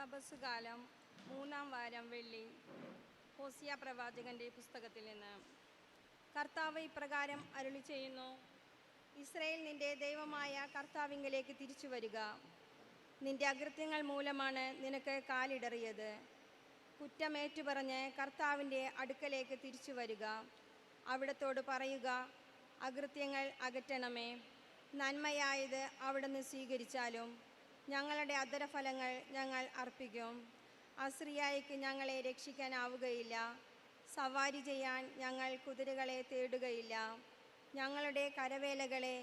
തപസ്സുകാലം 3-ാം വാരം വെള്ളി. ഹോസിയ പ്രവാചകന്റെ പുസ്തകത്തിൽ നിന്ന്. കർത്താവ് ഇപ്രകാരം അരുളി ചെയ്യുന്നു: ഇസ്രായേൽ, നിന്റെ ദൈവമായ കർത്താവിങ്കലേക്ക് തിരിച്ചു വരിക. നിന്റെ അകൃത്യങ്ങൾ മൂലമാണ് നിനക്ക് കാലിടറിയത്. കുറ്റമേറ്റുപറഞ്ഞ് കർത്താവിൻ്റെ അടുക്കലേക്ക് തിരിച്ചു വരിക. അവിടത്തോട് പറയുക: അകൃത്യങ്ങൾ അകറ്റണമേ. നന്മയായത് അവിടുന്ന് സ്വീകരിച്ചാലും ഞങ്ങളുടെ അധരഫലങ്ങൾ ഞങ്ങൾ അർപ്പിക്കും. അസിറിയായ്ക്ക് ഞങ്ങളെ രക്ഷിക്കാനാവുകയില്ല. സവാരി ചെയ്യാൻ ഞങ്ങൾ കുതിരകളെ തേടുകയില്ല. ഞങ്ങളുടെ കരവേലകളെ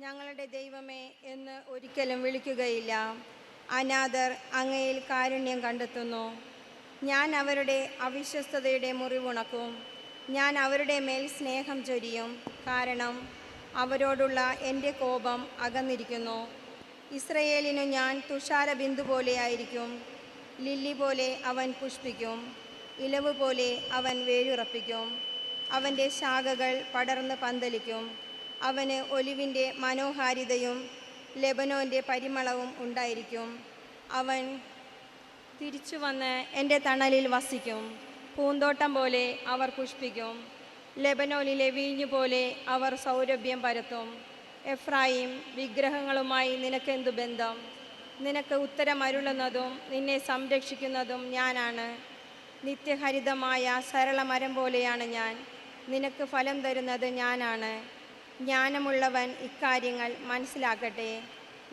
ഞങ്ങളുടെ ദൈവമേ എന്ന് ഒരിക്കലും വിളിക്കുകയില്ല. അനാഥർ അങ്ങയിൽ കാരുണ്യം കണ്ടെത്തുന്നു. ഞാൻ അവരുടെ അവിശ്വസ്തതയുടെ മുറിവുണക്കും. ഞാൻ അവരുടെ മേൽ സ്നേഹം ചൊരിയും. കാരണം അവരോടുള്ള എൻ്റെ കോപം അകന്നിരിക്കുന്നു. ഇസ്രയേലിനു ഞാൻ തുഷാരബിന്ദു പോലെയായിരിക്കും. ലില്ലി പോലെ അവൻ പുഷ്പിക്കും. ഇലവ് പോലെ അവൻ വേരുറപ്പിക്കും. അവൻ്റെ ശാഖകൾ പടർന്ന് പന്തലിക്കും. അവന് ഒലിവിൻ്റെ മനോഹാരിതയും ലെബനോൻ്റെ പരിമളവും ഉണ്ടായിരിക്കും. അവൻ തിരിച്ചു വന്ന് എൻ്റെ തണലിൽ വസിക്കും. പൂന്തോട്ടം പോലെ അവർ പുഷ്പിക്കും. ലെബനോനിലെ വീഞ്ഞു പോലെ അവർ സൗരഭ്യം പരത്തും. എഫ്രായിം, വിഗ്രഹങ്ങളുമായി നിനക്കെന്തു ബന്ധം? നിനക്ക് ഉത്തരമരുളുന്നതും നിന്നെ സംരക്ഷിക്കുന്നതും ഞാനാണ്. നിത്യഹരിതമായ സരളമരം പോലെയാണ് ഞാൻ. നിനക്ക് ഫലം തരുന്നത് ഞാനാണ്. ജ്ഞാനമുള്ളവൻ ഇക്കാര്യങ്ങൾ മനസ്സിലാക്കട്ടെ.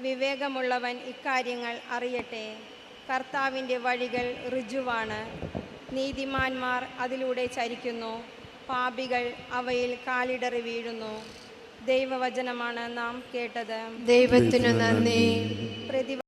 വിവേകമുള്ളവൻ ഇക്കാര്യങ്ങൾ അറിയട്ടെ. കർത്താവിൻ്റെ വഴികൾ ഋജുവാണ്. നീതിമാന്മാർ അതിലൂടെ ചരിക്കുന്നു. പാപികൾ അവയിൽ കാലിടറി വീഴുന്നു. ദൈവവചനമാണ് നാം കേട്ടത്. ദൈവത്തിനു നന്ദി.